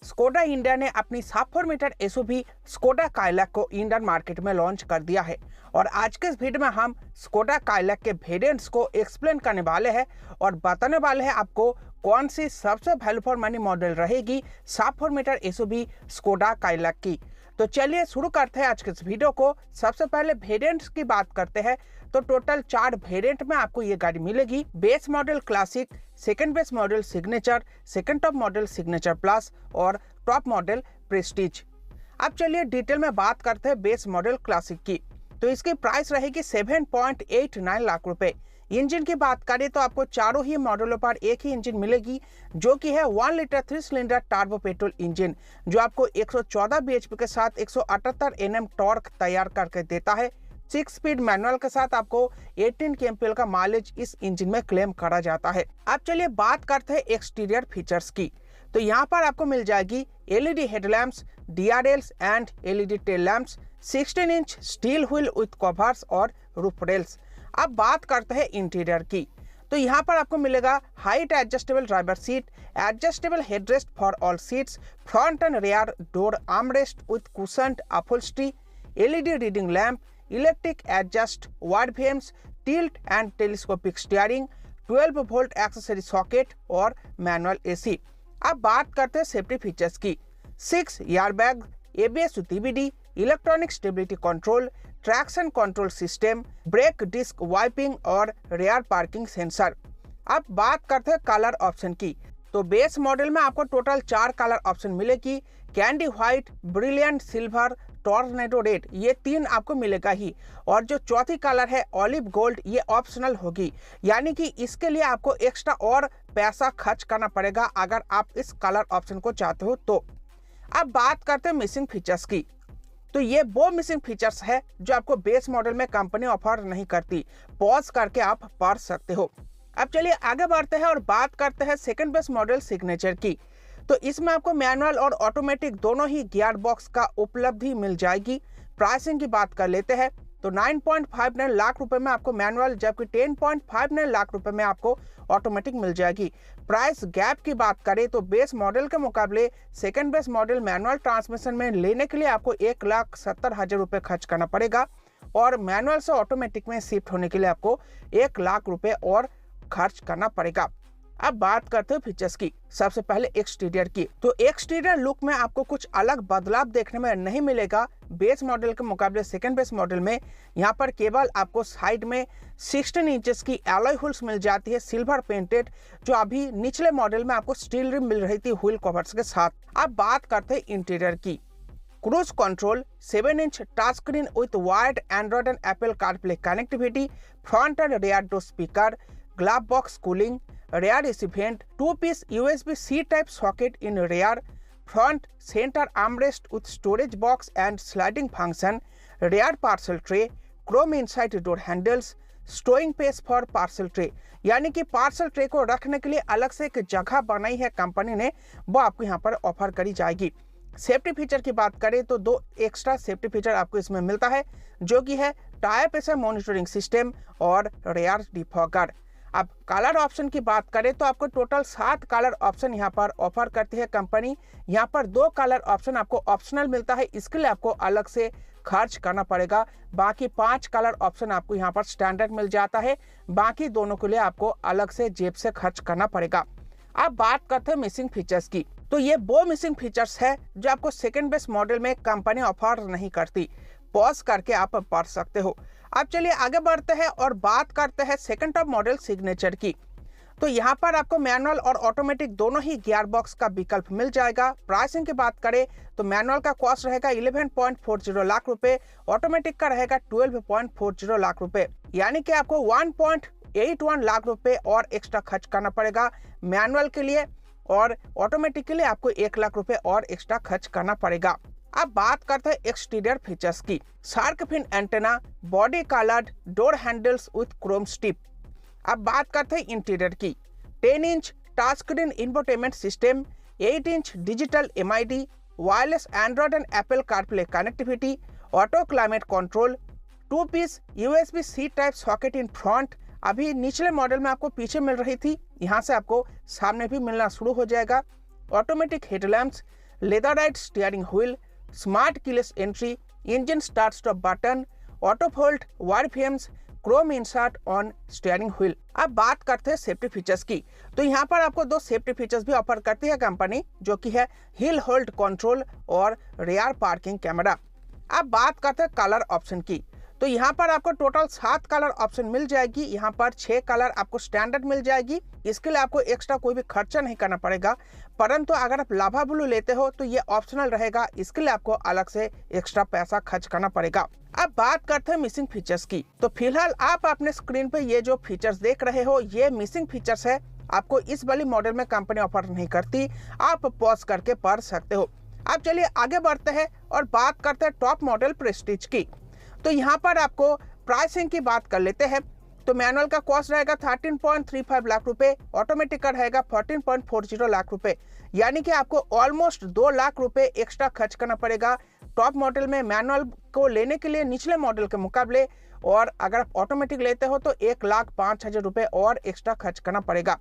Skoda India ने अपनी सब 4 मीटर एसयूवी स्कोडा काइलैक को इंडियन मार्केट में लॉन्च कर दिया है। और आज के इस वीडियो में हम स्कोडा काइलैक के वेरिएंट्स को एक्सप्लेन करने वाले हैं और बताने वाले हैं आपको कौन सी सबसे वैल्यू फॉर मनी मॉडल रहेगी सब 4 मीटर एसयूवी स्कोडा काइलैक की। तो चलिए शुरू करते हैं आज के इस वीडियो को। सबसे पहले वेरिएंट्स की बात करते हैं तो टोटल 4 वेरिएंट में आपको ये गाड़ी मिलेगी। Base model classic, second base model signature, second top model signature plus और टॉप मॉडल प्रेस्टीज। अब चलिए डिटेल में बात करते हैं बेस मॉडल क्लासिक की। तो इसकी प्राइस रहेगी 7.89 लाख रुपए। इंजन की बात करें तो आपको चारों ही मॉडलों पर एक ही इंजन मिलेगी जो कि है 1 litre 3 cylinder turbo petrol engine, जो आपको 114 bhp के साथ 178 Nm टॉर्क तैयार करके देता है। 6 स्पीड मैनुअल के साथ आपको 18 kmpl का माइलेज इस इंजन में क्लेम करा जाता है। अब चलिए बात करते हैं एक्सटीरियर फीचर्स की। तो यहाँ पर आपको मिल जाएगी LED headlamps, DRLs and LED tail lamps, 16 inch steel wheel with covers और रूफ रेल्स। अब बात करते हैं इंटीरियर की। तो यहाँ पर आपको मिलेगा height adjustable driver seat, adjustable headrest for all seats, front and rear door armrest with cushioned upholstery, LED reading lamp, electric adjust wide frames, tilt and telescopic steering, 12 volt accessory socket और manual AC। अब बात करते हैं safety features की। 6 airbag, ABS with EBD, electronic stability control, traction control system, brake disc wiping और rear parking sensor. अब बात करते हैं कलर ऑप्शन की। तो बेस मॉडल में आपको टोटल 4 कलर ऑप्शन मिलेगी। Candy white, brilliant silver, tornado red, ये 3 आपको मिलेगा ही। और जो चौथी कलर है ऑलिव गोल्ड, ये ऑप्शनल होगी, यानी कि इसके लिए आपको एक्स्ट्रा और पैसा खर्च करना पड़ेगा अगर आप इस कलर ऑप्शन को चाहते हो तो। अब बात करते हैं मिसिंग फीचर्स की। तो ये वो मिसिंग फीचर्स है जो आपको बेस मॉडल में कंपनी ऑफर नहीं करती। पॉज करके आप पढ़ सकते हो। अब चलिए आगे बढ़ते हैं और बात करते हैं सेकंड बेस मॉडल सिग्नेचर की। तो इसमें आपको मैनुअल और ऑटोमेटिक दोनों ही गियर बॉक्स का उपलब्धि मिल जाएगी। प्राइसिंग की बात कर लेते हैं तो 9.59 लाख रुपए में आपको मैनुअल, जबकि 10.59 लाख रुपए में आपको ऑटोमेटिक मिल जाएगी। प्राइस गैप की बात करें तो बेस मॉडल के मुकाबले second base model manual transmission में लेने के लिए आपको 1,70,000 रुपये खर्च करना पड़ेगा और मैनुअल से ऑटोमेटिक में शिफ्ट होने के लिए आपको 1 लाख रुपये और खर्च करना पड़ेगा। अब बात करते हैं फीचर्स की। सबसे पहले एक्सटीरियर की। तो एक्सटीरियर लुक में आपको कुछ अलग बदलाव देखने में नहीं मिलेगा बेस मॉडल के मुकाबले सेकंड बेस मॉडल में। यहाँ पर केवल आपको साइड में 16 इंचेस की एलॉय व्हील्स मिल जाती है सिल्वर पेंटेड, जो अभी निचले मॉडल में आपको स्टील रिम मिल रही थी व्हील कवर्स के साथ। अब बात करते हैं इंटीरियर की। Cruise control, 7 inch touch screen with wired Android and Apple CarPlay connectivity, front and rear door speaker, glass box cooling, rear AC vent, 2-piece USB-C type socket in rear, front center armrest with storage box and sliding function, rear parcel tray, chrome inside door handles, stowing space for parcel tray। यानी कि parcel tray को रखने के लिए अलग से एक जगह बनाई है कंपनी ने, वो आपको यहाँ पर ऑफर करी जाएगी। सेफ्टी फीचर की बात करें तो 2 एक्स्ट्रा सेफ्टी फीचर आपको इसमें मिलता है, जो कि है टायर प्रेशर मॉनिटरिंग सिस्टम और रियर डिफॉगर। अब कलर ऑप्शन की बात करें तो आपको टोटल 7 कलर ऑप्शन यहाँ पर ऑफर करती है कंपनी। यहाँ पर 2 कलर ऑप्शन आपको ऑप्शनल मिलता है, इसके लिए आपको अलग से खर्च करना पड़ेगा। बाकी 5 कलर ऑप्शन आपको यहाँ पर स्टैंडर्ड मिल जाता है, बाकी दोनों के लिए आपको अलग से जेब से खर्च करना पड़ेगा। अब बात करते हैं मिसिंग फीचर्स की। तो ये वो मिसिंग फीचर्स है जो आपको सेकेंड बेस मॉडल में कंपनी ऑफर नहीं करती। पॉज करके आप पढ़ सकते हो। अब चलिए आगे बढ़ते हैं और बात करते हैं सेकंड टॉप मॉडल सिग्नेचर की। तो यहाँ पर आपको मैनुअल और ऑटोमेटिक दोनों ही गियर बॉक्स का विकल्प मिल जाएगा। प्राइसिंग की बात करें तो मैनुअल का कॉस्ट रहेगा 11.40 लाख रुपए, ऑटोमेटिक का रहेगा 12.40 लाख रुपए, यानी कि आपको 1.81 लाख रुपए और एक्स्ट्रा खर्च करना पड़ेगा मैनुअल के लिए, और ऑटोमेटिक के लिए आपको 1 लाख रुपए और एक्स्ट्रा खर्च करना पड़ेगा। अब बात करते हैं एक्सटीरियर फीचर्स की। Shark fin antenna, body coloured door handles with chrome strip. अब बात करते हैं इंटीरियर की। 10 inch touch screen infotainment system, 8 inch digital MID, wireless Android and Apple CarPlay connectivity, auto climate control, 2-piece USB-C type socket in front. अभी निचले model में आपको पीछे मिल रही थी, यहाँ से आपको सामने भी मिलना शुरू हो जाएगा। Automatic headlamps, leatherette steering wheel, smart keyless entry, engine start stop button, auto fold wire frames, Chrome insert on steering wheel. अब बात करते हैं सेफ्टी फीचर्स की, तो यहाँ पर आपको दो सेफ्टी फीचर्स भी ऑफर करती है कंपनी, जो कि है हिल होल्ड कंट्रोल और रियर पार्किंग कैमरा। अब बात करते हैं कलर ऑप्शन की, तो यहाँ पर आपको टोटल 7 कलर ऑप्शन मिल जाएगी। यहाँ पर 6 कलर आपको स्टैंडर्ड मिल जाएगी, इसके लिए आपको एक्स्ट्रा कोई भी खर्चा नहीं करना पड़ेगा। परंतु अगर आप लाभा ब्लू लेते हो तो ये ऑप्शनल रहेगा, इसके लिए आपको अलग से एक्स्ट्रा पैसा खर्च करना पड़ेगा। अब बात करते हैं मिसिंग फीचर्स की, तो फिलहाल आप अपने स्क्रीन पे ये जो फीचर्स देख रहे हो ये मिसिंग फीचर्स है, आपको इस वाली मॉडल में कंपनी ऑफर नहीं करती, आप पॉज करके पढ़ सकते हो। अब चलिए आगे बढ़ते हैं और बात करते हैं टॉप मॉडल प्रेस्टीज की। तो यहाँ पर आपको प्राइसिंग की बात कर लेते हैं, तो मैनुअल का कॉस्ट रहेगा 13.35 लाख रुपए, ऑटोमेटिक का रहेगा 14.40 लाख रुपए, यानी कि आपको ऑलमोस्ट 2 लाख रुपए एक्स्ट्रा खर्च करना पड़ेगा टॉप मॉडल में मैनुअल को लेने के लिए निचले मॉडल के मुकाबले। और अगर आप ऑटोमेटिक लेते हो तो 1,05,000 रुपए और एक्स्ट्रा खर्च करना पड़ेगा।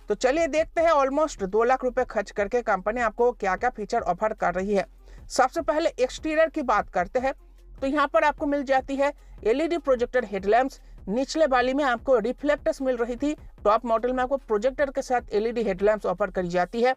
तो चलिए देखते हैं ऑलमोस्ट 2 लाख रुपए खर्च करके कंपनी आपको क्या क्या फीचर ऑफर कर रही है। सबसे पहले एक्सटीरियर की बात करते हैं, तो यहाँ पर आपको मिल जाती है एलईडी प्रोजेक्टर हेडलैम्प्स, निचले वाली में आपको रिफ्लेक्टर्स मिल रही थी, टॉप मॉडल में आपको प्रोजेक्टर के साथ एलईडी हेडलैम्प्स ऑफर करी जाती है।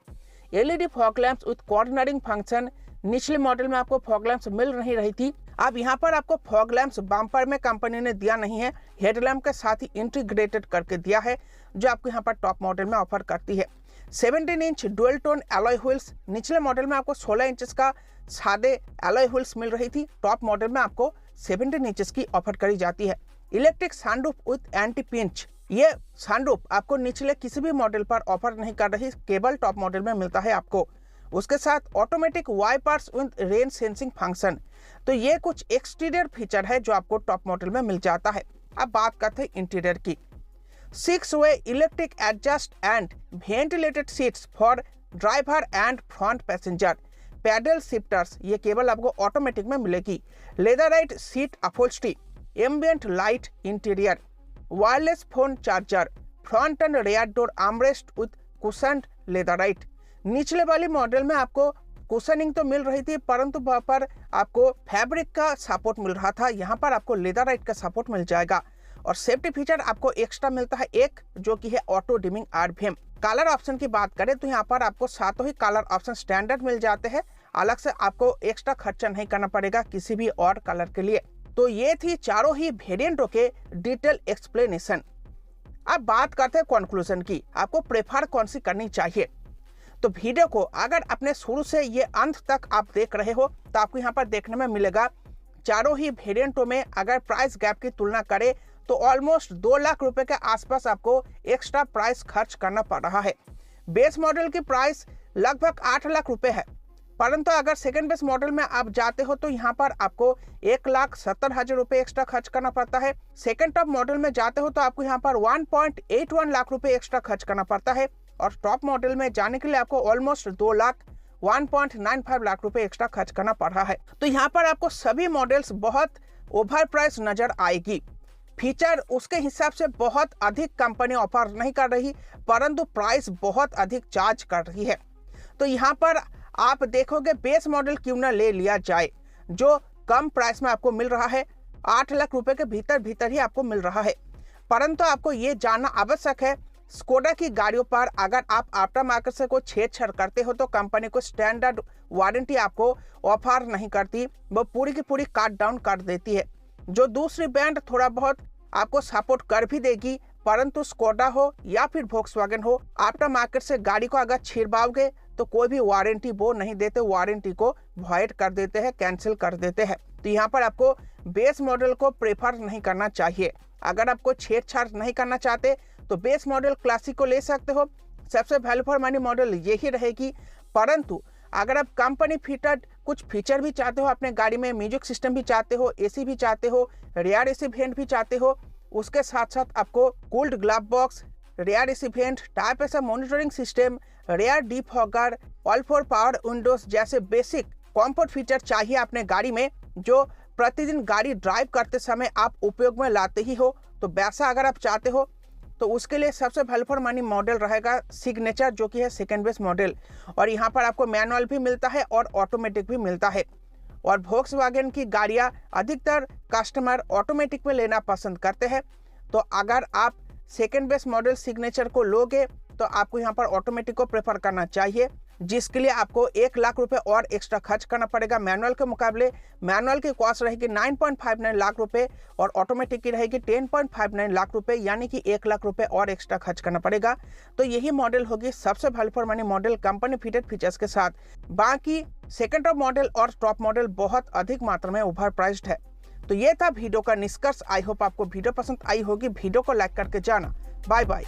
LED fog lamps with cornering function, निचले मॉडल में आपको फॉग लैंप्स मिल नहीं रही थी। अब यहाँ पर आपको फॉग लैंप्स बम्पर में कंपनी ने दिया नहीं है, हेडलैम्प के साथ ही इंटीग्रेटेड करके दिया है, जो आपको यहाँ पर टॉप मॉडल में ऑफर करती है। 17 inch dual tone alloy wheels, निचले मॉडल में आपको 16 इंच का सादे एलॉय व्हील्स मिल रही थी, टॉप मॉडल में आपको 17 इंच की ऑफर करी जाती है। Electric sunroof with anti pinch, ये सनरूफ आपको निचले किसी भी मॉडल पर ऑफर नहीं कर रही, केवल टॉप मॉडल में मिलता है आपको। उसके साथ automatic wipers with rain sensing function, तो ये कुछ एक्सटीरियर फीचर है जो आपको टॉप मॉडल में मिल जाता है। अब बात करते हैं इंटीरियर की। 6-way electric adjust and ventilated seats for driver and front passenger, paddle shifters, ये केवल आपको ऑटोमेटिक में मिलेगी। Leatherette seat upholstery, ambient light interior, wireless phone charger, front and rear door armrest with cushioned leatherette. निचले वाली model में आपको cushioning तो मिल रही थी, परंतु वहाँ पर आपको फैब्रिक का सपोर्ट मिल रहा था, यहाँ पर आपको लेदराइट का सपोर्ट मिल जाएगा। और सेफ्टी फीचर आपको एक्स्ट्रा मिलता है एक, जो कि है auto dimming RVM. Colour option की बात करें तो यहाँ पर आपको सातों ही कलर ऑप्शन स्टैंडर्ड मिल जाते हैं, अलग से आपको एक्स्ट्रा खर्चा नहीं करना पड़ेगा किसी भी और कलर के लिए। तो ये थी चारों ही वेरिएंटों के डिटेल एक्सप्लेनेशन। अब बात करते हैं कंक्लूजन की, आपको प्रेफर कौन सी करनी चाहिए। तो वीडियो को अगर अपने शुरू से ये अंत तक आप देख रहे हो तो आपको यहाँ पर देखने में मिलेगा चारों ही वेरिएंटों में अगर प्राइस गैप की तुलना करें तो ऑलमोस्ट 2 लाख रुपए के आसपास आपको एक्स्ट्रा प्राइस खर्च करना पड़ रहा है। बेस मॉडल की प्राइस लगभग 8 लाख रुपए है, परंतु अगर सेकेंड बेस मॉडल में आप जाते हो तो यहाँ पर आपको 1,70,000 रुपए एक्स्ट्रा खर्च करना पड़ता है। सेकेंड टॉप मॉडल में जाते हो तो आपको यहाँ पर 1.81 लाख रुपए एक्स्ट्रा खर्च करना पड़ता है, और टॉप मॉडल में जाने के लिए आपको ऑलमोस्ट 1.95 लाख रुपए एक्स्ट्रा खर्च करना पड़ रहा है। तो यहाँ पर आपको सभी मॉडल्स बहुत ओवर प्राइस नजर आएगी। फीचर उसके हिसाब से बहुत अधिक कंपनी ऑफर नहीं कर रही, परंतु प्राइस बहुत अधिक चार्ज कर रही है। तो यहाँ पर आप देखोगे बेस मॉडल क्यों ना ले लिया जाए, जो कम प्राइस में आपको मिल रहा है, 8 लाख रुपए के भीतर ही आपको मिल रहा है। परंतु आपको ये जानना आवश्यक है, स्कोडा की गाड़ियों पर अगर आप आफ्टर मार्केट से कोई छेड़छाड़ करते हो तो कंपनी को स्टैंडर्ड वारंटी आपको ऑफर नहीं करती, वो पूरी की पूरी काट डाउन कर देती है। जो दूसरी ब्रांड थोड़ा बहुत आपको सपोर्ट कर भी देगी, परंतु स्कोडा हो या फिर वोक्सवैगन हो, आफ्टर मार्केट से गाड़ी को अगर छीड़वाओगे तो कोई भी वारंटी वो नहीं देते, वारंटी को वॉइड कर देते हैं, कैंसिल कर देते हैं। तो यहाँ पर आपको बेस मॉडल को प्रेफर नहीं करना चाहिए। अगर आपको छेड़छाड़ नहीं करना चाहते तो बेस मॉडल क्लासिक को ले सकते हो, सबसे वैल्यू फॉर मनी मॉडल यही रहेगी। परंतु अगर आप कंपनी फिटेड कुछ फीचर भी चाहते हो अपने गाड़ी में, म्यूजिक सिस्टम भी चाहते हो, एसी भी चाहते हो, रियर एसी वेंट भी चाहते हो, उसके साथ साथ आपको cooled glove box, rear AC vent, tyre pressure monitoring system, rear defogger, all four power Windows जैसे बेसिक कंफर्ट फीचर चाहिए अपने गाड़ी में, जो प्रतिदिन गाड़ी ड्राइव करते समय आप उपयोग में लाते ही हो। तो वैसा अगर आप चाहते हो तो उसके लिए सबसे वैल्यू फॉर मनी मॉडल रहेगा सिग्नेचर, जो कि है सेकंड बेस्ट मॉडल। और यहाँ पर आपको मैनुअल भी मिलता है और ऑटोमेटिक भी मिलता है। और वोक्सवैगन की गाड़ियाँ अधिकतर कस्टमर ऑटोमेटिक में लेना पसंद करते हैं। तो अगर आप सेकंड बेस्ट मॉडल सिग्नेचर को लोगे तो आपको यहाँ पर ऑटोमेटिक को प्रेफर करना चाहिए, जिसके लिए आपको 1 लाख रुपए और एक्स्ट्रा खर्च करना पड़ेगा मैनुअल के मुकाबले। मैनुअल की कॉस्ट रहेगी 9.59 लाख रुपए और ऑटोमेटिक की रहेगी 10.59 लाख रुपए, यानी कि 1 लाख रुपए और एक्स्ट्रा खर्च करना पड़ेगा। तो यही मॉडल होगी सबसे value for money model company fitted features के साथ। बाकी सेकेंड टॉप मॉडल और टॉप मॉडल बहुत अधिक मात्रा में ओवर प्राइस्ड है। तो ये था वीडियो का निष्कर्ष। आई होप आपको वीडियो पसंद आई होगी। वीडियो को लाइक करके जाना। Bye bye.